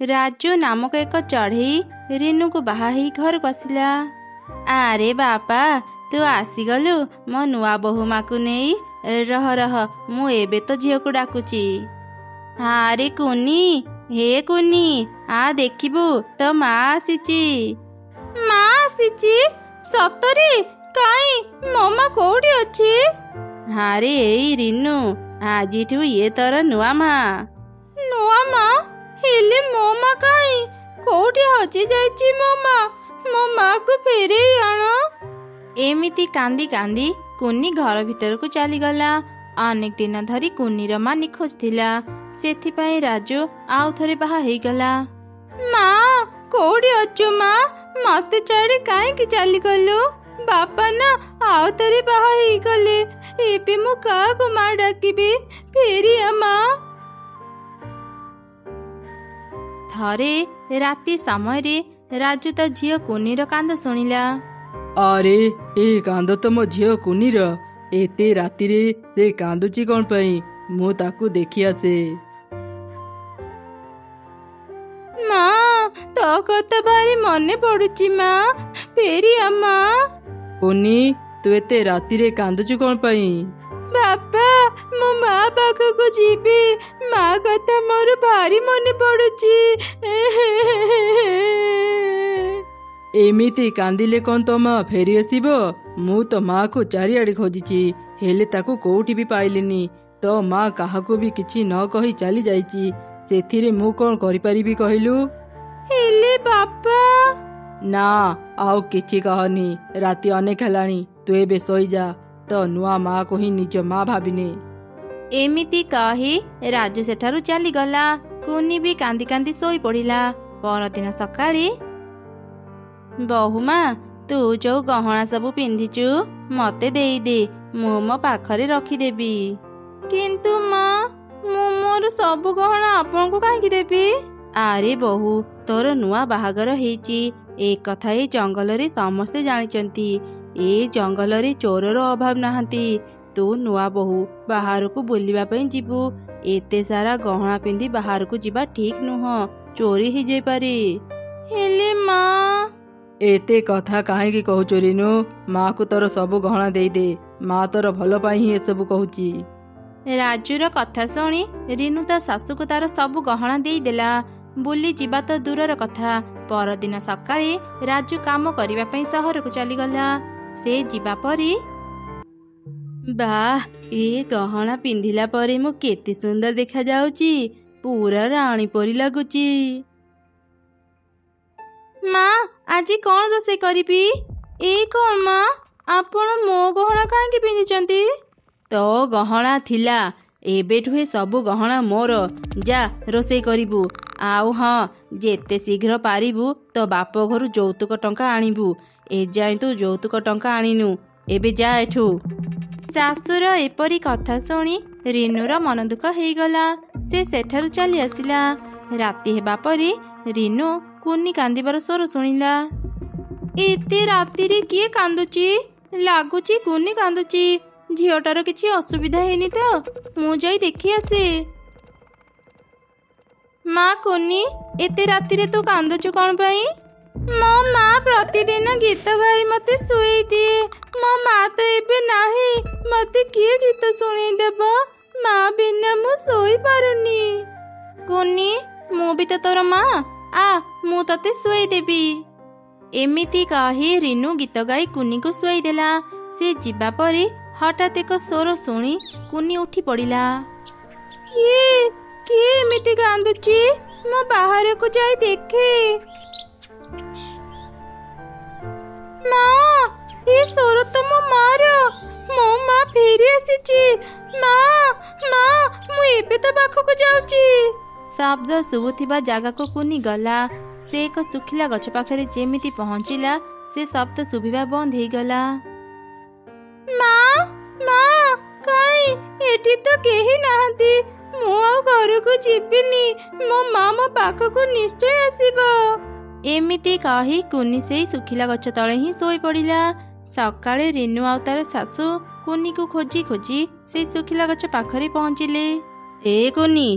राजू नामक एक चढ़ई रिनू को बाहा ही घर को आसिला। आरे बापा तू आसीगलु मो नुआ बहुमा को नहीं रह रह मु एबे तो झील को डाकुची। हाँ रे कुनी हे कुनी आ देखिबु तो माँ आसीची। माँ आसीची सतरे काई ममा कोठी अछि? हाँ रे एई रिनू आज ये तोर नुआ माँ। नुआ माँ हेले मो माँ काई कोठी हजी जाइची? मो माँ को फेरे आण। एमिति कांदी कांदी कुनी घर भीतर को चली गला। अनेक दिन धरी कुनीर माँ निखोज थिला, सेथिपाई राजू आउ थरे बाहा हेई गला। माँ कोठी अछु माँ? मते छाड़ी काईकि चली गलु? बापा ना आउ थरे बाहा हेई गले, एबे मु काको माँ डाकिबे? फेरी माँ। थरे राति समय राजू तो झील कुनीर कांद शुणिला। अरे ए कांद तो मो झील कुनीर, एते राति रे से कांदुची कौन पई? मु ताकू देखि आसे। माँ तो कथा भारी मने पड़ुची माँ, फेरी माँ। कुनी तू एते राति रे कांदुची कौन पई? बापा मो माँ पाखକୁ जीबी, माँ कथा मोर भारी मने पड़ुची। एमिति कांदिले कौन तो माँ फेरी आसीबो? मु तो माँ को चारिआडे खोजिची हेले ताकू कोउठी भी पाइलिनी। तो माँ काहाकू भी किछि न कही चली जाइची, सेथिरे मु कौन करि परिबी कहिलु? हेले बापा ना आउ किछि कहनी, राति अनेक हेलाणी, तू एबे सोई जा। तो नुआ माँ को ही निज माँ भाबिने। एमिति कही राजू सेठारु चली गला। कुनी भी कांदी कांदी सोई पड़िला। परदिन सकाळे बहुमा तू जो गहना सबु पिंधिचु मते देई दे, मु मो पाखरे रखिदेबी। किंतु माँ मु मोर सबु गहना आपन को काहे देबी? आरे बहु तोर नुआ बाहागर हेची, ए कथा ए जंगल रे समस्ते जानिचंती। ए जंगल रे चोरर अभाव नाहंती। तू नुआ बहु बाहर को बुलिबा पई जीबू, एते सारा गहना पिंधि बाहर को जीबा ठीक नुह, चोरी ही जाई पारे। हेले माँ एते कथा काहे की कहू रिनू? माँ को तोर सबु गहना देई दे, माँ तोर भल पाई ही ए सब कहूची। राजूर कथा शुणी रिनू ता सासू को तार सबु गहना देई देला। बुली जीवा तो दूरर कथा, परदिन सकाळे राजू काम करिबा पई सहर को चली गला। से जीवा परी बाह ए गहना पिंधिला परे मु केते सुंदर देखा जाउची, पूरा राणी परी लागुची। माँ आजी कौन रोषे करिबी? ए कौन माँ आपण मो गहना काहे पिंधिचंती? तो गहना थिला, एबेठु हे सबु गहना मोर। जा रोषे करिबू। आउ हाँ जेते शीघ्र पारिबू तो बाप घरु যৌতুକ टंका आनिबू। ए जाई तू যৌতুକ टंका आनिनु, एबे जा एठू। शाशुर एपरी कथा शुणी रिनुर मन दुख हेगला। से सेठारु चली आसिला। राति हेबा परे रिनु कुनी कांदिबार स्वर शुणिला। एते राति रे किए कांदुची? लागुची कुनी कांदुची। झीटार किछि असुविधा हेनी तो मु जाई देखि आसे। माँ कुनी एते राति रे तू कांदुचु कौन पाई? मो माँ प्रतिदिन गीत गाई मते सुई दिए। मो माँ तो एबे नाही, मते किए गीत सुनी देबो? माँ बिना मु सोई पारुनी। कुनी मु भी तो तोर माँ, आ मु तते सुई देबी। एमिति कही रिनु गीत गाई कुनी को सुई देला। से जीवा परे हठात एक स्वर शुणी कुनी उठी पड़िला। किए एमिति कांदुची? मु बाहर को जाई देखे। माँ ये स्वर तो मो मार, मो माँ फेरी आसीची। माँ मु एबे तो पाखକୁ जाउची। शब्द शुभुथिबा जागा को कुनी गला। से एक सुखिला गछ पाखरे जेमिति पहुंचिला, से शब्द शुभिबा बंद हो गला। माँ काई एठी तो केही नाहंती, मु आ घर को जीबिनी। मो माँ मो पाखକୁ निश्चय आसीबो। एमिति कही कुनी से सुखिला गछ तळे ही सोई पड़िला। सकाळे रिनु आ तार सासू कुनी को खोजी खोजी से सुखिला गछ पाखरे पहुंचिले। ए कुनी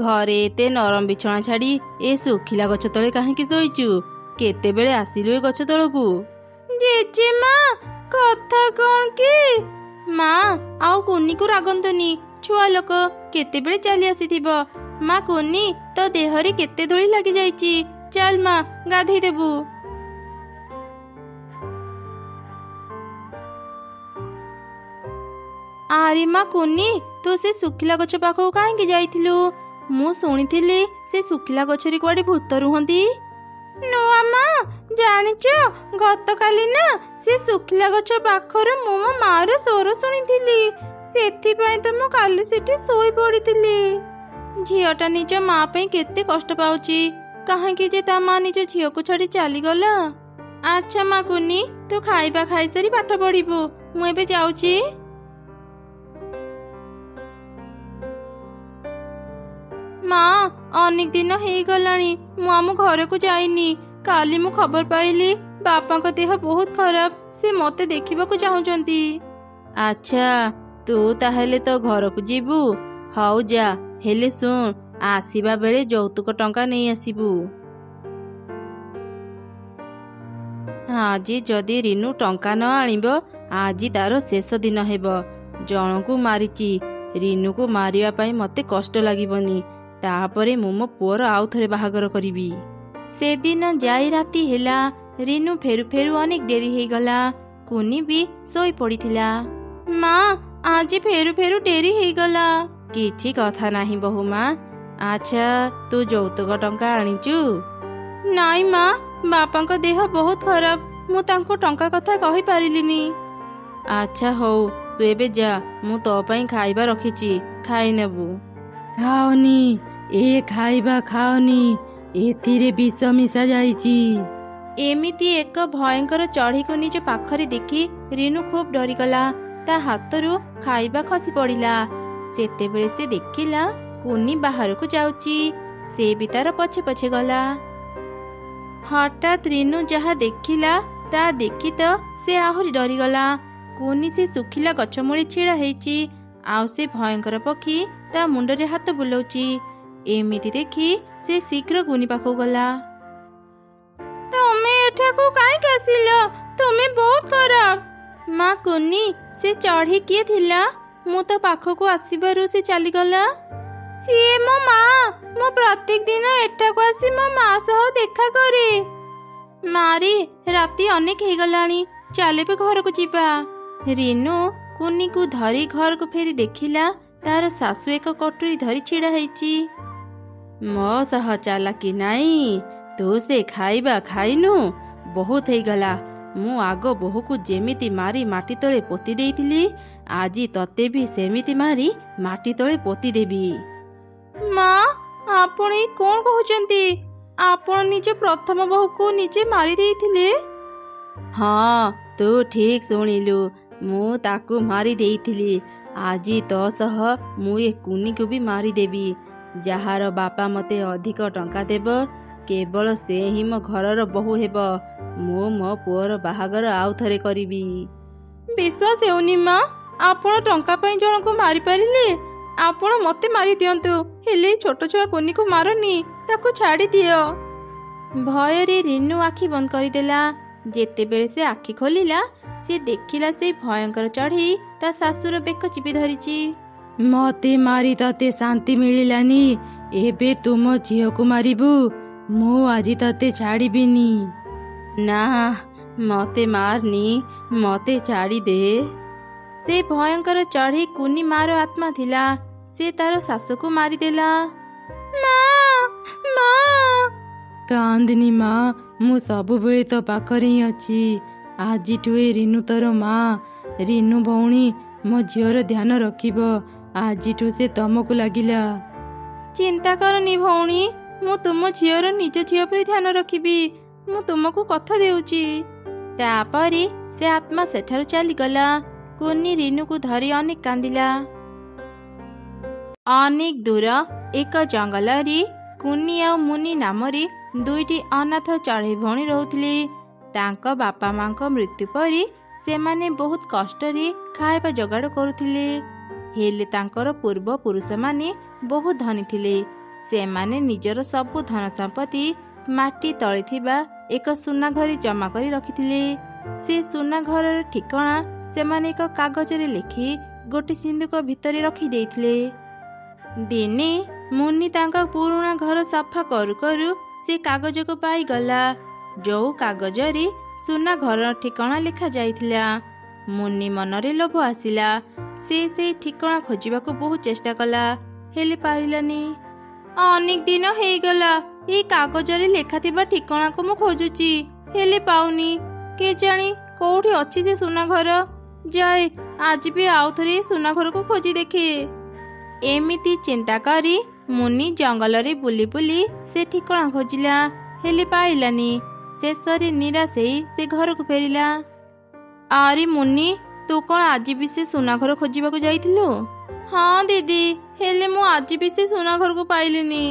ଘରେ ଏତେ ନରମ ବିଛଣା ଛାଡ଼ି ଏ ଶୁଖିଲା ଗଛ ତଳେ କାହିଁକି ଶୋଇଛୁ? କେତେବେଳେ ଆସିଲୁ ଏ ଗଛ ତଳକୁ? ଜେଜେମା, କଥା କ'ଣ କି? ମା, ଆଉ କୁନିକୁ ରାଗନ୍ତୁନି। ଛୁଆ ଲୋକ କେତେବେଳେ ଚାଲି ଆସିଥିବ। ମା କୁନି, ତୋ ଦେହରେ କେତେ ଧୂଳି ଲାଗିଯାଇଛି। ଚାଲ ମା, ଗାଧେଇ ଦେବୁ। ଆରେ ମା କୁନି, ତୁ ସେ ଶୁଖିଲା ଗଛ ପାଖକୁ କାହିଁକି ଯାଇଥିଲୁ? ମୁଁ ଶୁଣିଥିଲି ସେ ଶୁଖିଲା ଗଛରେ କୁଆଡ଼େ ଭୂତ ରୁହନ୍ତି। ନୂଆ ମା, ଜାଣିଛ ଗତକାଲି ନା ସେ ଶୁଖିଲା ଗଛ ପାଖରୁ ମୁଁ ମୋ ମାର ସ୍ୱର ଶୁଣିଥିଲି। ସେଥିପାଇଁ ତ ମୁଁ କାଲି ସେଠି ଶୋଇ ପଡ଼ିଥିଲି। ଝିଅଟା ନିଜ ମା ପାଇଁ କେତେ କଷ୍ଟ ପାଉଛି। କାହିଁକି ଯେ ତା ମା ନିଜ ଝିଅକୁ ଛାଡ଼ି ଚାଲିଗଲା। ଆଚ୍ଛା ମା କୁନି, ତୁ ଖାଇବା ଖାଇସାରି ପାଠ ପଢ଼ିବୁ। ମୁଁ ଏବେ ଯାଉଛି। ମା, ଅନେକ ଦିନ ହେଇଗଲାଣି ମୁଁ ଆମ ଘରକୁ ଯାଇନି। କାଲି ମୁଁ ଖବର ପାଇଲି ବାପାଙ୍କ ଦେହ ବହୁତ ଖରାପ। ସେ ମୋତେ ଦେଖିବାକୁ ଚାହୁଁଛନ୍ତି। ଆଚ୍ଛା, ତୁ ତାହେଲେ ତୋ ଘରକୁ ଯିବୁ? ହଉ ଯା, ହେଲେ ଶୁଣ, ଆସିବା ବେଳେ ଯୌତୁକ ଟଙ୍କା ନେଇ ଆସିବୁ। ଆଜି ଯଦି ରିନୁ ଟଙ୍କା ନ ଆଣିବ, ଆଜି ତାର ଶେଷ ଦିନ ହେବ। ଜଣକୁ ମାରିଛି, ରିନୁକୁ ମାରିବା ପାଇଁ ମୋତେ କଷ୍ଟ ଲାଗିବନି। ତାପରେ ମୁଁ ମୋ ପୁଅର ଆଉ ଥରେ ବାହାଘର କରିବି। ସେଦିନ ଯାଇ ରାତି ହେଲା। ରିନୁ ଫେରୁ ଫେରୁ ଅନେକ ଡେରି ହେଇଗଲା। କୁନି ବି ଶୋଇ ପଡ଼ିଥିଲା। ମା, ଆଜି ଫେରୁ ଫେରୁ ଡେରି ହେଇଗଲା। କିଛି କଥା ନାହିଁ ବୋହୂମା। ଆଚ୍ଛା, ତୁ ଯୌତୁକ ଟଙ୍କା ଆଣିଛୁ? ନାଇଁ ମା, ବାପାଙ୍କ ଦେହ ବହୁତ ଖରାପ। ମୁଁ ତାଙ୍କୁ ଟଙ୍କା କଥା କହିପାରିଲିନି। ଆଚ୍ଛା ହଉ, ତୁ ଏବେ ଯା, ମୁଁ ତୋ ପାଇଁ ଖାଇବା ରଖିଛି, ଖାଇନେବୁ। ଖାଅନି, ଏ ଖାଇବା ଖାଅନି, ଏଥିରେ ବିଷ ମିଶା ଯାଇଛି। ଏମିତି ଏକ ଭୟଙ୍କର ଚଢ଼େଇକୁ ନିଜ ପାଖରେ ଦେଖି ରିନୁ ଖୁବ୍ ଡରିଗଲା। ତା ହାତରୁ ଖାଇବା ଖସି ପଡ଼ିଲା। ସେତେବେଳେ ସେ ଦେଖିଲା କୁନି ବାହାରକୁ ଯାଉଛି। ସେ ବି ତାର ପଛେ ପଛେ ଗଲା। ହଠାତ୍ ରିନୁ ଯାହା ଦେଖିଲା ତା ଦେଖି ତ ସେ ଆହୁରି ଡରିଗଲା। କୁନି ସେ ଶୁଖିଲା ଗଛ ମୂଳେ ଛିଡ଼ା ହେଇଛି, ଆଉ ସେ ଭୟଙ୍କର ପକ୍ଷୀ ତା ମୁଣ୍ଡରେ ହାତ ବୁଲଉଛି। ଏମିତି ଦେଖି ସେ ଶୀଘ୍ର କୁନି ପାଖକୁ ଗଲା। ତମେ ଏଠାକୁ କାହିଁକି ଆସିଲ? ତୁମେ ବହୁତ ଖରାପ। ମା କୁନି, ସେ ଚଢ଼େଇ କିଏ ଥିଲା? ମୁଁ ତ ପାଖକୁ ଆସିବାରୁ ସେ ଚାଲିଗଲା। ସିଏ ମୋ ମା। ମୁଁ ପ୍ରତ୍ୟେକ ଦିନ ଏଠାକୁ ଆସି ମୋ ମା ସହ ଦେଖା କରେ। ମାରେ, ରାତି ଅନେକ ହେଇଗଲାଣି, ଚାଲ ଏବେ ଘରକୁ ଯିବା। ରିନୁ କୁନିକୁ ଧରି ଘରକୁ ଫେରି ଦେଖିଲା ତାର ଶାଶୁ ଏକ କଟୁରୀ ଧରି ଛିଡ଼ା ହେଇଛି। ମୋ ସହ ଚାଲାକି ନାଇଁ, ତୁ ସେ ଖାଇବା ଖାଇନୁ? ବହୁତ ହେଇଗଲା। ମୁଁ ଆଗ ବୋହୂକୁ ଯେମିତି ମାରି ମାଟି ତଳେ ପୋତି ଦେଇଥିଲି, ଆଜି ତତେ ବି ସେମିତି ମାରି ମାଟି ତଳେ ପୋତି ଦେବି। ମା, ଆପଣ ଏ କ'ଣ କହୁଛନ୍ତି? ଆପଣ ନିଜ ପ୍ରଥମ ବୋହୂକୁ ନିଜେ ମାରି ଦେଇଥିଲେ? ହଁ, ତୁ ଠିକ୍ ଶୁଣିଲୁ। ମୁଁ ତାକୁ ମାରି ଦେଇଥିଲି। ଆଜି ତୋ ସହ ମୁଁ ଏ କୁନିକୁ ବି ମାରିଦେବି। ଯାହାର ବାପା ମୋତେ ଅଧିକ ଟଙ୍କା ଦେବ, କେବଳ ସେ ହିଁ ମୋ ଘରର ବୋହୂ ହେବ। ମୁଁ ମୋ ପୁଅର ବାହାଘର ଆଉ ଥରେ କରିବି। ବିଶ୍ୱାସ ହେଉନି ମା, ଆପଣ ଟଙ୍କା ପାଇଁ ଜଣକୁ ମାରିପାରିଲେ। ଆପଣ ମୋତେ ମାରିଦିଅନ୍ତୁ, ହେଲେ ଛୋଟ ଛୁଆ କୁନିକୁ ମାରନି, ତାକୁ ଛାଡ଼ି ଦିଅ। ଭୟରେ ରିନୁ ଆଖି ବନ୍ଦ କରିଦେଲା। ଯେତେବେଳେ ସେ ଆଖି ଖୋଲିଲା, ସେ ଦେଖିଲା ସେଇ ଭୟଙ୍କର ଚଢ଼େଇ ତା ଶାଶୁର ବେକ ଚିପି ଧରିଛି। ମତେ ମାରି ତତେ ଶାନ୍ତି ମିଳିଲାନି, ଏବେ ତୁମ ଝିଅକୁ ମାରିବୁ? ମୁଁ ଆଜି ତତେ ଛାଡ଼ିବିନି। ନା, ମତେ ମାରନି, ମତେ ଛାଡ଼ିଦେ। ସେ ଭୟଙ୍କର ଚଢ଼େଇ କୁନି ମାର ଆତ୍ମା ଥିଲା। ସେ ତାର ଶାଶୁକୁ ମାରିଦେଲା। ମା, ମା। କାନ୍ଦନି ମା, ମୁଁ ସବୁବେଳେ ତୋ ପାଖରେ ହିଁ ଅଛି। ଆଜିଠୁ ଏ ରିନୁ ତୋର ମା। ରିନୁ ଭଉଣୀ ମୋ ଝିଅର ଧ୍ୟାନ ରଖିବ। ଆଜିଠୁ ସେ ତମକୁ ଲାଗିଲା। ଚିନ୍ତା କରନି ଭଉଣୀ, ମୁଁ ତୁମ ଝିଅର ନିଜ ଝିଅ ପରି ଧ୍ୟାନ ରଖିବି। ମୁଁ ତୁମକୁ କଥା ଦେଉଛି। ତାପରେ ସେ ଆତ୍ମା ସେଠାରୁ ଚାଲିଗଲା। କୁନି ରିନୁକୁ ଧରି ଅନେକ କାନ୍ଦିଲା। ଅନେକ ଦୂର ଏକ ଜଙ୍ଗଲରେ କୁନି ଆଉ ମୁନି ନାମରେ ଦୁଇଟି ଅନାଥ ଚଢ଼େଇ ଭଉଣୀ ରହୁଥିଲେ। ତାଙ୍କ ବାପା ମାଙ୍କ ମୃତ୍ୟୁ ପରେ ସେମାନେ ବହୁତ କଷ୍ଟରେ ଖାଇବା ଯୋଗାଡ଼ କରୁଥିଲେ। ହେଲେ ତାଙ୍କର ପୂର୍ବପୁରୁଷମାନେ ବହୁତ ଧନୀ ଥିଲେ। ସେମାନେ ନିଜର ସବୁ ଧନ ସମ୍ପତ୍ତି ମାଟି ତଳେ ଥିବା ଏକ ସୁନା ଘରେ ଜମା କରି ରଖିଥିଲେ। ସେ ସୁନା ଘରର ଠିକଣା ସେମାନେ ଏକ କାଗଜରେ ଲେଖି ଗୋଟେ ସିନ୍ଦୁକ ଭିତରେ ରଖିଦେଇଥିଲେ। ଦିନେ ମୁନି ତାଙ୍କ ପୁରୁଣା ଘର ସଫା କରୁ କରୁ ସେ କାଗଜକୁ ପାଇଗଲା, ଯୋଉ କାଗଜରେ ସୁନା ଘରର ଠିକଣା ଲେଖା ଯାଇଥିଲା। ମୁନି ମନରେ ଲୋଭ ଆସିଲା। ସେ ସେଇ ଠିକଣା ଖୋଜିବାକୁ ବହୁତ ଚେଷ୍ଟା କଲା, ହେଲେ ପାରିଲାନି। ଅନେକ ଦିନ ହେଇଗଲା ଏଇ କାଗଜରେ ଲେଖାଥିବା ଠିକଣାକୁ ମୁଁ ଖୋଜୁଛି, ହେଲେ ପାଉନି। କେଜାଣି କୋଉଠି ଅଛି ସେ ସୁନା ଘର। ଯାଏ ଆଜି ବି ଆଉଥରେ ସୁନା ଘରକୁ ଖୋଜି ଦେଖେ। ଏମିତି ଚିନ୍ତା କରି ମୁନି ଜଙ୍ଗଲରେ ବୁଲି ବୁଲି ସେ ଠିକଣା ଖୋଜିଲା, ହେଲେ ପାଇଲାନି। ଶେଷରେ ନିରାଶ ହେଇ ସେ ଘରକୁ ଫେରିଲା। ଆରେ ମୁନି, ତୁ କ'ଣ ଆଜି ବି ସେ ସୁନା ଘର ଖୋଜିବାକୁ ଯାଇଥିଲୁ? ହଁ ଦିଦି, ହେଲେ ମୁଁ ଆଜି ବି ସେ ସୁନା ଘରକୁ ପାଇଲିନି।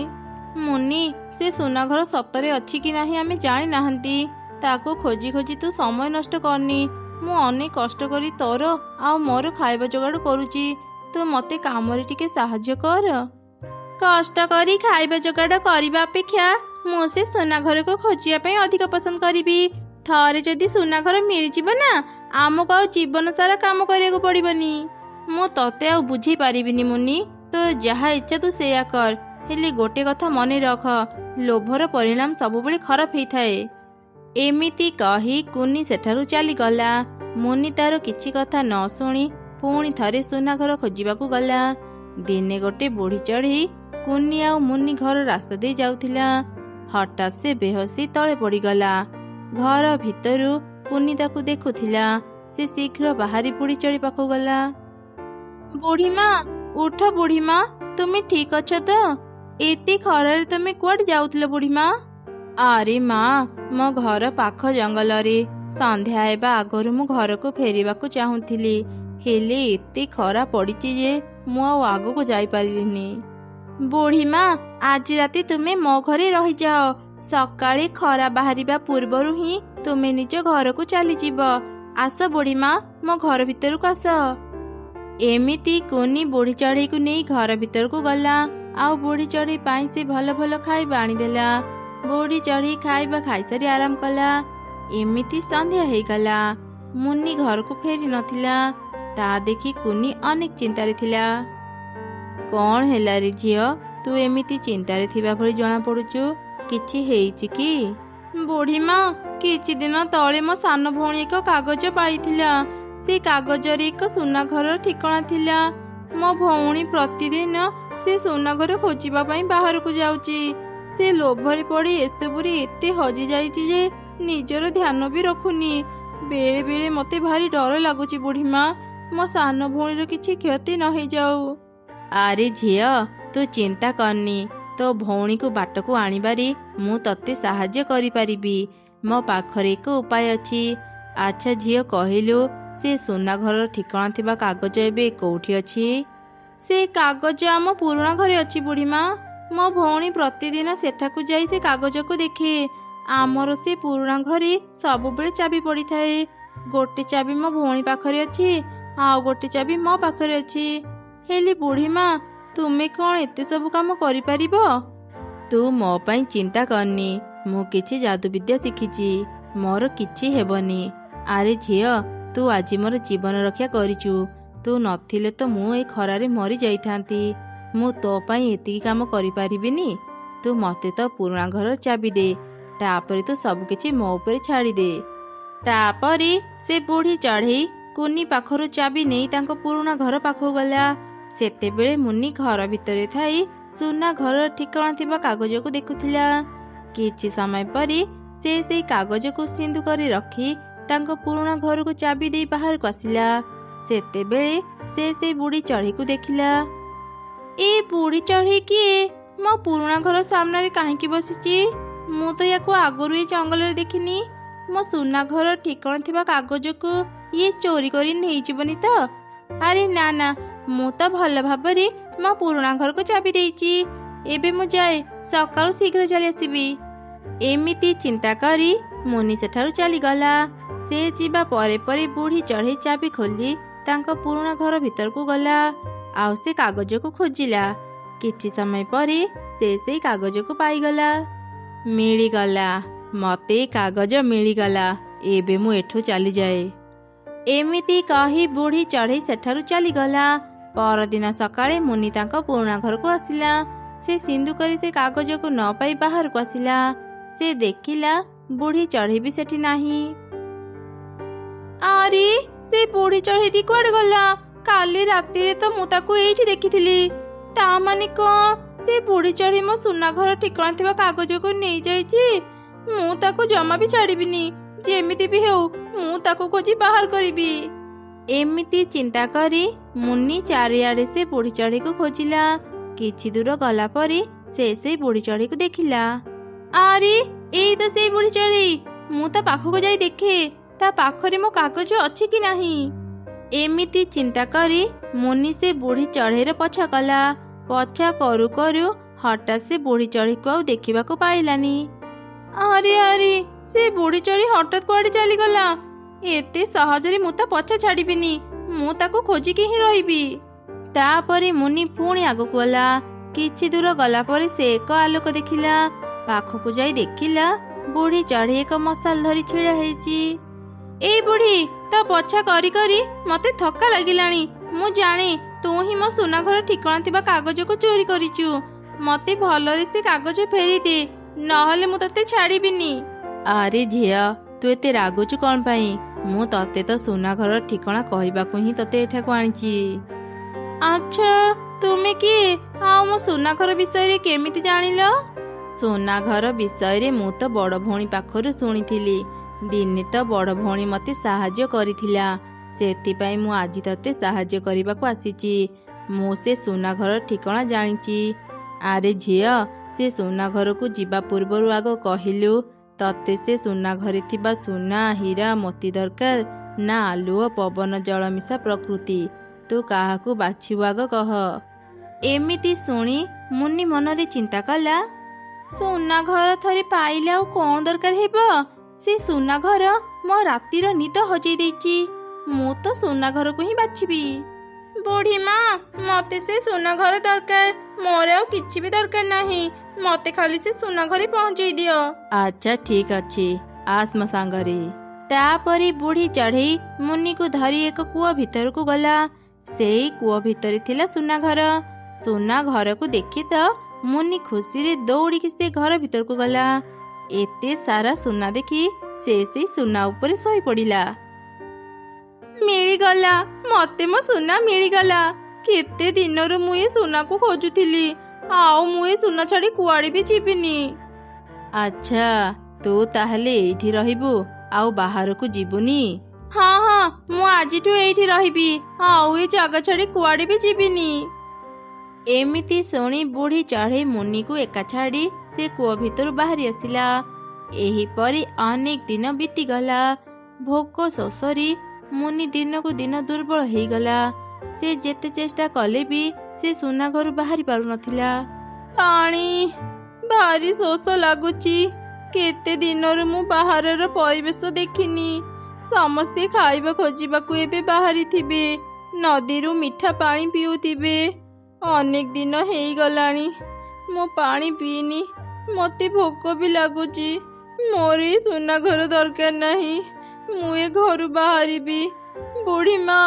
ମୁନି, ସେ ସୁନା ଘର ସତରେ ଅଛି କି ନାହିଁ ଆମେ ଜାଣିନାହାନ୍ତି। ତାକୁ ଖୋଜି ଖୋଜି ତୁ ସମୟ ନଷ୍ଟ କରନି। ମୁଁ ଅନେକ କଷ୍ଟ କରି ତୋର ଆଉ ମୋର ଖାଇବା ଯୋଗାଡ଼ କରୁଛି। ତୁ ମୋତେ କାମରେ ଟିକେ ସାହାଯ୍ୟ କର। କଷ୍ଟ କରି ଖାଇବା ଯୋଗାଡ଼ କରିବା ଅପେକ୍ଷା ମୁଁ ସେ ସୁନା ଘରକୁ ଖୋଜିବା ପାଇଁ ଅଧିକ ପସନ୍ଦ କରିବି। ଥରେ ଯଦି ସୁନା ଘର ମିଳିଯିବ ନା, ଆମକୁ ଆଉ ଜୀବନ ସାରା କାମ କରିବାକୁ ପଡ଼ିବନି। ମୁଁ ତତେ ଆଉ ବୁଝେଇ ପାରିବିନି ମୁନି, ତୋ ଯାହା ଇଚ୍ଛା ତୁ ସେଇଆ କର। ହେଲେ ଗୋଟେ କଥା ମନେ ରଖ, ଲୋଭର ପରିଣାମ ସବୁବେଳେ ଖରାପ ହେଇଥାଏ। ଏମିତି କହି କୁନି ସେଠାରୁ ଚାଲିଗଲା। ମୁନି ତାର କିଛି କଥା ନ ଶୁଣି ପୁଣି ଥରେ ସୁନା ଘର ଖୋଜିବାକୁ ଗଲା। ଦିନେ ଗୋଟେ ବୁଢ଼ୀ ଚଢ଼େଇ କୁନି ଆଉ ମୁନି ଘର ରାସ୍ତା ଦେଇ ଯାଉଥିଲା। ହଠାତ୍ ସେ ବେହୋସ ତଳେ ପଡ଼ିଗଲା। ଘର ଭିତରୁ କୁନି ତାକୁ ଦେଖୁଥିଲା। ସେ ଶୀଘ୍ର ବାହାରି ବୁଢ଼ୀ ଚଢ଼େଇ ପାଖକୁ ଗଲା। ବୁଢ଼ୀମା, ଉଠ ବୁଢ଼ୀମା, ତୁମେ ଠିକ ଅଛ ତ? ଏତେ ଖରାରେ ତମେ କୁଆଡ଼େ ଯାଉଥିଲ ବୁଢ଼ୀମା? ଆରେ ମା, ମୋ ଘର ପାଖ ଜଙ୍ଗଲରେ। ସନ୍ଧ୍ୟା ହେବା ଆଗରୁ ମୁଁ ଘରକୁ ଫେରିବାକୁ ଚାହୁଁଥିଲି, ହେଲେ ଏତେ ଖରା ପଡ଼ିଛି ଯେ ମୁଁ ଆଉ ଆଗକୁ ଯାଇପାରିଲିନି। ବୁଢ଼ୀମା, ଆଜି ରାତି ତୁମେ ମୋ ଘରେ ରହିଯାଅ। ସକାଳେ ଖରା ବାହାରିବା ପୂର୍ବରୁ ହିଁ ତୁମେ ନିଜ ଘରକୁ ଚାଲିଯିବ। ଆସ ବୁଢ଼ୀମା, ମୋ ଘର ଭିତରକୁ ଆସ। ଏମିତି କୁନି ବୁଢ଼ୀ ଚଢ଼େଇକୁ ନେଇ ଘର ଭିତରକୁ ଗଲା। ଆଉ ବୁଢ଼ୀ ଚଢ଼େଇ ପାଇଁ ସେ ଭଲ ଭଲ ଖାଇବା ଆଣିଦେଲା। ବୁଢ଼ୀ ଚଢ଼େଇ ଖାଇବା ଖାଇସାରି ଆରାମ କଲା। ଏମିତି ସନ୍ଧ୍ୟା ହେଇଗଲା। ମୁନି ଘରକୁ ଫେରି ନଥିଲା। ତାହା ଦେଖି କୁନି ଅନେକ ଚିନ୍ତାରେ ଥିଲା। କ'ଣ ହେଲା ରେ ଝିଅ, ତୁ ଏମିତି ଚିନ୍ତାରେ ଥିବା ଭଳି ଜଣାପଡ଼ୁଛୁ। କିଛି ହେଇଛି କି? ବୁଢ଼ୀମା, କିଛି ଦିନ ତଳେ ମୋ ସାନ ଭଉଣୀ ଏକ କାଗଜ ପାଇଥିଲା। ସେ କାଗଜରେ ଏକ ସୁନା ଘରର ଠିକଣା ଥିଲା। ମୋ ଭଉଣୀ ପ୍ରତିଦିନ ସେ ସୁନା ଘର ଖୋଜିବା ପାଇଁ ବାହାରକୁ ଯାଉଛି। ସେ ଲୋଭରେ ପଡ଼ି ଏସବୁରେ ଏତେ ହଜି ଯାଇଛି ଯେ ନିଜର ଧ୍ୟାନ ବି ରଖୁନି। ବେଳେ ବେଳେ ମୋତେ ଭାରି ଡର ଲାଗୁଛି ବୁଢ଼ୀମା, ମୋ ସାନ ଭଉଣୀର କିଛି କ୍ଷତି ନ ହେଇଯାଉ। ଆରେ ଝିଅ, ତୁ ଚିନ୍ତା କରନି। ତୋ ଭଉଣୀକୁ ବାଟକୁ ଆଣିବାରେ ମୁଁ ତତେ ସାହାଯ୍ୟ କରିପାରିବି। ମୋ ପାଖରେ ଏକ ଉପାୟ ଅଛି। ଆଚ୍ଛା ଝିଅ, କହିଲୁ ସେ ସୁନା ଘରର ଠିକଣା ଥିବା କାଗଜ ଏବେ କୋଉଠି ଅଛି? ସେ କାଗଜ ଆମ ପୁରୁଣା ଘରେ ଅଛି ବୁଢ଼ୀମା। ମୋ ଭଉଣୀ ପ୍ରତିଦିନ ସେଠାକୁ ଯାଇ ସେ କାଗଜକୁ ଦେଖେ। ଆମର ସେ ପୁରୁଣା ଘରେ ସବୁବେଳେ ଚାବି ପଡ଼ିଥାଏ। ଗୋଟେ ଚାବି ମୋ ଭଉଣୀ ପାଖରେ ଅଛି, ଆଉ ଗୋଟେ ଚାବି ମୋ ପାଖରେ ଅଛି। ହେଲେ ବୁଢ଼ୀମା, ତୁମେ କ'ଣ ଏତେ ସବୁ କାମ କରିପାରିବ? ତୁ ମୋ ପାଇଁ ଚିନ୍ତା କରନି। ମୁଁ କିଛି ଯାଦୁବିଦ୍ୟା ଶିଖିଛି, ମୋର କିଛି ହେବନି। ଆରେ ଝିଅ, ତୁ ଆଜି ମୋର ଜୀବନ ରକ୍ଷା କରିଛୁ। ତୁ ନଥିଲେ ତ ମୁଁ ଏ ଖରାରେ ମରି ଯାଇଥାନ୍ତି। ମୁଁ ତୋ ପାଇଁ ଏତିକି କାମ କରିପାରିବିନି? ତୁ ମୋତେ ତ ପୁରୁଣା ଘରର ଚାବି ଦେ, ତାପରେ ତୁ ସବୁକିଛି ମୋ ଉପରେ ଛାଡ଼ିଦେ। ତାପରେ ସେ ବୁଢ଼ୀ ଚଢ଼େଇ କୁନି ପାଖରୁ ଚାବି ନେଇ ତାଙ୍କ ପୁରୁଣା ଘର ପାଖକୁ ଗଲା। ସେତେବେଳେ ମୁନି ଘର ଭିତରେ ଥାଇ ସୁନା ଘରର ଠିକଣା ଥିବା କାଗଜକୁ ଦେଖୁଥିଲା। କିଛି ସମୟ ପରେ ସେ ସେଇ କାଗଜକୁ ସିନ୍ଦୁକରେ ରଖି ତାଙ୍କ ପୁରୁଣା ଘରକୁ ଚାବି ଦେଇ ବାହାରକୁ ଆସିଲା। ସେତେବେଳେ ସେ ସେଇ ବୁଢ଼ୀ ଚଢ଼େଇକୁ ଦେଖିଲା। ଏ ବୁଢ଼ୀ ଚଢ଼େଇ କିଏ? ମୋ ପୁରୁଣା ଘର ସାମ୍ନାରେ କାହିଁକି ବସିଛି? ମୁଁ ତ ୟାକୁ ଆଗରୁ ଏ ଜଙ୍ଗଲରେ ଦେଖିନି। ମୋ ସୁନା ଘର ଠିକଣା ଥିବା କାଗଜକୁ ଇଏ ଚୋରି କରି ନେଇଯିବନି ତ? ଆରେ ନା ନା, ମୁଁ ତ ଭଲ ଭାବରେ ମୋ ପୁରୁଣା ଘରକୁ ଚାବି ଦେଇଛି। ଏବେ ମୁଁ ଯାଏ, ସକାଳୁ ଶୀଘ୍ର ଚାଲି ଆସିବି। ଏମିତି ଚିନ୍ତା କରି ମୁନି ସେଠାରୁ ଚାଲିଗଲା। ସେ ଯିବା ପରେ ପରେ ବୁଢ଼ୀ ଚଢ଼େଇ ଚାବି ଖୋଲି ତାଙ୍କ ପୁରୁଣା ଘର ଭିତରକୁ ଗଲା। ଆଉ ସେ କାଗଜକୁ ଖୋଜିଲା, କିଛି ସମୟ ପରେ ସେ ସେଇ କାଗଜକୁ ପାଇଗଲା। ମିଳିଗଲା, ମତେ କାଗଜ ମିଳିଗଲା, ଏବେ ମୁଁ ଏଠୁ ଚାଲିଯାଏ। ଏମିତି କହି ବୁଢ଼ୀ ଚଢ଼େଇ ସେଠାରୁ ଚାଲିଗଲା। ପରଦିନ ସକାଳେ ମୁନି ତାଙ୍କ ପୁରୁଣା ଘରକୁ ଆସିଲା। ସେ ସିନ୍ଦୁକରେ ସେ କାଗଜକୁ ନ ପାଇ ବାହାରକୁ ଆସିଲା। ସେ ଦେଖିଲା ବୁଢ଼ୀ ଚଢ଼େଇ ବି ସେଠି ନାହିଁ। ଆରେ, ସେ ବୁଢ଼ୀ ଚଢ଼େଇଟି କୁଆଡ଼େ ଗଲା? କାଲି ରାତିରେ ତ ମୁଁ ତାକୁ ଏଇଠି ଦେଖିଥିଲି। ତା ମାନେ କଣ ସେ ବୁଢ଼ୀ ଚଢ଼େଇ ମୋ ସୁନା ଘର ଠିକଣା ଥିବା କାଗଜକୁ ନେଇଯାଇଛି? ମୁଁ ତାକୁ ଜମା ବି ଛାଡ଼ିବିନି। ଯେମିତି ବି ହେଉ ମୁଁ ତାକୁ ଖୋଜି ବାହାର କରିବି। ଏମିତି ଚିନ୍ତା କରି ମୁନି ଚାରିଆଡ଼େ ସେ ବୁଢ଼ୀ ଚଢ଼େଇକୁ ଖୋଜିଲା। କିଛି ଦୂର ଗଲା ପରେ ସେ ସେଇ ବୁଢ଼ୀ ଚଢ଼େଇକୁ ଦେଖିଲା। ଆରେ, ଏଇ ତ ସେଇ ବୁଢ଼ୀ ଚଢ଼େଇ। ମୁଁ ତା ପାଖକୁ ଯାଇ ଦେଖେ ତା ପାଖରେ ମୋ କାଗଜ ଅଛି କି ନାହିଁ। ଏମିତି ଚିନ୍ତା କରି ମୁନି ସେ ବୁଢ଼ୀ ଚଢ଼େଇର ପଛା କଲା। ପଛା କରୁ କରୁ ହଠାତ୍ ସେ ବୁଢ଼ୀ ଚଢ଼େଇକୁ ଆଉ ଦେଖିବାକୁ ପାଇଲାନି। ଆରେ ଆରେ, ସେ ବୁଢ଼ୀ ଚଢ଼େଇ ହଠାତ୍ କୁଆଡ଼େ ଚାଲିଗଲା? ଏତେ ସହଜରେ ମୁଁ ତା ପଛା ଛାଡ଼ିବିନି। ମୁଁ ତାକୁ ଖୋଜିକି ହିଁ ରହିବି। ତାପରେ ମୁନି ପୁଣି ଆଗକୁ ଗଲା। କିଛି ଦୂର ଗଲା ପରେ ସେ ଏକ ଆଲୋକ ଦେଖିଲା। ପାଖକୁ ଯାଇ ଦେଖିଲା ବୁଢ଼ୀ ଚଢ଼େଇ ଏକ ମଶାଲ ଧରି ଛିଡ଼ା ହେଇଛି। ଏଇ ବୁଢ଼ୀ, ତ ପଛା କରି କରି ମତେ ଥକା ଲାଗିଲାଣି। ମୁଁ ଜାଣେ ତୁ ହିଁ ମୋ ସୁନା ଘର ଠିକଣା ଥିବା କାଗଜକୁ ଚୋରି କରିଛୁ। ମତେ ଭଲରେ ସେ କାଗଜ ଫେରିଦେ, ନହେଲେ ମୁଁ ତତେ ଛାଡ଼ିବିନି। ଆରେ ଝିଅ, ତୁ ଏତେ ରାଗୁଛୁ କଣ ପାଇଁ? ମୁଁ ତତେ ତ ସୁନା ଘର ଠିକଣା କହିବାକୁ ହିଁ ତତେ ଏଠାକୁ ଆଣିଛି। ଆଚ୍ଛା, ତୁମେ କିଏ? ଆଉ ମୋ ସୁନା ଘର ବିଷୟରେ କେମିତି ଜାଣିଲ? ସୁନା ଘର ବିଷୟରେ ମୁଁ ତ ବଡ଼ ଭଉଣୀ ପାଖରୁ ଶୁଣିଥିଲି। ଦିନେ ତ ବଡ଼ ଭଉଣୀ ମତେ ସାହାଯ୍ୟ କରିଥିଲା। ସେଥିପାଇଁ ମୁଁ ଆଜି ତତେ ସାହାଯ୍ୟ କରିବାକୁ ଆସିଛି। ମୁଁ ସେ ସୁନା ଘର ଠିକଣା ଜାଣିଛି। ଆରେ ଝିଅ, ସେ ସୁନା ଘରକୁ ଯିବା ପୂର୍ବରୁ ଆଗ କହିଲୁ, ତତେ ସେ ସୁନା ଘରେ ଥିବା ସୁନା, ହୀରା, ମୋତି ଦରକାର ନା ଆଲୁଅ, ପବନ, ଜଳ ମିଶା ପ୍ରକୃତି? ତୁ କାହାକୁ ବାଛିବୁ ଆଗ କହ। ଏମିତି ଶୁଣି ମୁନି ମନରେ ଚିନ୍ତା କଲା, ସୁନା ଘର ଥରେ ପାଇଲେ ଆଉ କଣ ଦରକାର ହେବ? ସେ ସୁନା ଘର ମୋ ରାତିର ନିଦ ହଜେଇ ଦେଇଛି। ମୁଁ ତ ସୁନା ଘରକୁ ହିଁ ବାଛିବି। ବୁଢ଼ୀ ମା, ମତେ ସେ ସୁନା ଘର ଦରକାର। ମୋର ଆଉ କିଛି ବି ଦରକାର ନାହିଁ। ମତେ ଖାଲି ସେ ସୁନା ଘରେ ପହଞ୍ଚେଇ ଦିଅ। ଆଚ୍ଛା, ଠିକ ଅଛି, ଆସ ମୋ ସାଙ୍ଗରେ। ତାପରେ ବୁଢ଼ୀ ଚଢ଼େଇ ମୁନିକୁ ଧରି ଏକ କୂଅ ଭିତରକୁ ଗଲା। ସେଇ କୂଅ ଭିତରେ ଥିଲା ସୁନା ଘର। ସୁନା ଘରକୁ ଦେଖି ତ ମୁନି ଖୁସିରେ ଦୌଡ଼ିକି ସେ ଘର ଭିତରକୁ ଗଲା। ଏତେ ସାରା ସୁନା ଦେଖି ସେ ସେଇ ସୁନା ଉପରେ ଶୋଇ ପଡ଼ିଲା। ମିଳିଗଲା, ମତେ ମୋ ସୁନା ମିଳିଗଲା। କେତେ ଦିନରୁ ମୁଁ ଏ ସୁନାକୁ ଖୋଜୁଥିଲି। ଆଉ ମୁଁ ଏ ସୁନା ଛାଡ଼ି କୁଆଡ଼େ ବି ଯିବିନି। ଆଚ୍ଛା, ତୁ ତାହେଲେ ଏଇଠି ରହିବୁ, ଆଉ ବାହାରକୁ ଯିବୁନି? ହଁ ହଁ, ମୁଁ ଆଜିଠୁ ଏଇଠି ରହିବି। ଆଉ ଏ ଜାଗା ଛାଡ଼ି କୁଆଡ଼େ ବି ଯିବିନି। ଏମିତି ଶୁଣି ବୁଢ଼ୀ ଚଢ଼େଇ ମୁନିକୁ ଏକା ଛାଡ଼ି ସେ କୂଅ ଭିତରୁ ବାହାରି ଆସିଲା। ଏହିପରି ଅନେକ ଦିନ ବିତିଗଲା। ଭୋକ ଶୋଷରେ ମୁନି ଦିନକୁ ଦିନ ଦୁର୍ବଳ ହେଇଗଲା। ସେ ଯେତେ ଚେଷ୍ଟା କଲେ ବି ସେ ସୁନା ଘରୁ ବାହାରି ପାରୁନଥିଲା। ପାଣି, ଭାରି ଶୋଷ ଲାଗୁଛି। କେତେ ଦିନରୁ ମୁଁ ବାହାରର ପରିବେଶ ଦେଖିନି। ସମସ୍ତେ ଖାଇବା ଖୋଜିବାକୁ ଏବେ ବାହାରିଥିବେ, ନଦୀରୁ ମିଠା ପାଣି ପିଉଥିବେ। ଅନେକ ଦିନ ହେଇଗଲାଣି ମୁଁ ପାଣି ପିଇନି। ମତେ ଭୋକ ବି ଲାଗୁଛି। ମୋର ଏ ସୁନା ଘର ଦରକାର ନାହିଁ। ମୁଁ ଏ ଘରୁ ବାହାରିବି। ବୁଢ଼ୀ ମା,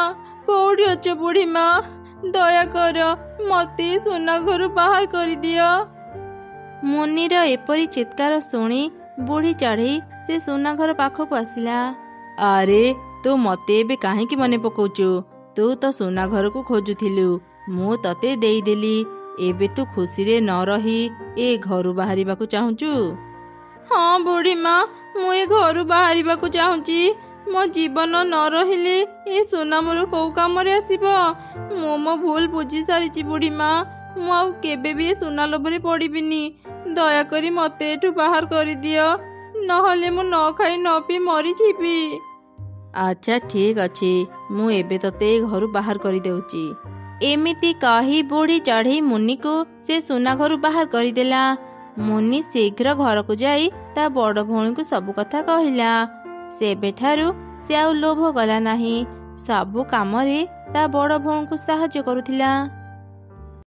କୋଉଠି ଅଛ ବୁଢ଼ୀ ମା? ଦୟାକର ମତେ ସୁନା ଘରୁ ବାହାର କରିଦିଅ। ମୁନିର ଏପରି ଚିତ୍କାର ଶୁଣି ବୁଢ଼ୀ ଚଢ଼େଇ ସେ ସୁନା ଘର ପାଖକୁ ଆସିଲା। ଆରେ, ତୁ ମତେ ଏବେ କାହିଁକି ମନେ ପକଉଛୁ? ତୁ ତ ସୁନା ଘରକୁ ଖୋଜୁଥିଲୁ, ମୁଁ ତତେ ଦେଇଦେଲି। ଏବେ ତୁ ଖୁସିରେ ନ ରହି ଏ ଘରୁ ବାହାରିବାକୁ ଚାହୁଁଛୁ? ହଁ ବୁଢ଼ୀ ମା, ମୁଁ ଏ ଘରୁ ବାହାରିବାକୁ ଚାହୁଁଛି। ମୋ ଜୀବନ ନ ରହିଲେ ଏ ସୁନା ମୋର କୋଉ କାମରେ ଆସିବ? ମୁଁ ମୋ ଭୁଲ ବୁଝି ସାରିଛି ବୁଢ଼ୀ ମା। ମୁଁ ଆଉ କେବେ ବି ଏ ସୁନା ଲୋଭରେ ପଡ଼ିବିନି। ଦୟାକରି ମତେ ଏଠୁ ବାହାର କରିଦିଅ, ନହେଲେ ମୁଁ ନ ଖାଇ ନ ପିଇ ମରିଯିବି। ଆଚ୍ଛା, ଠିକ ଅଛି, ମୁଁ ଏବେ ତତେ ଏ ଘରୁ ବାହାର କରିଦେଉଛି। ଏମିତି କହି ବୁଢ଼ୀ ଚଢ଼େଇ ମୁନିକୁ ସେ ସୁନା ଘରୁ ବାହାର କରିଦେଲା। ମୁନି ଶୀଘ୍ର ଘରକୁ ଯାଇ ତା ବଡ଼ ଭଉଣୀକୁ ସବୁ କଥା କହିଲା। ସେବେଠାରୁ ସେ ଆଉ ଲୋଭ କଲା ନାହିଁ। ସବୁ କାମରେ ତା ବଡ଼ ଭଉଣୀକୁ ସାହାଯ୍ୟ କରୁଥିଲା।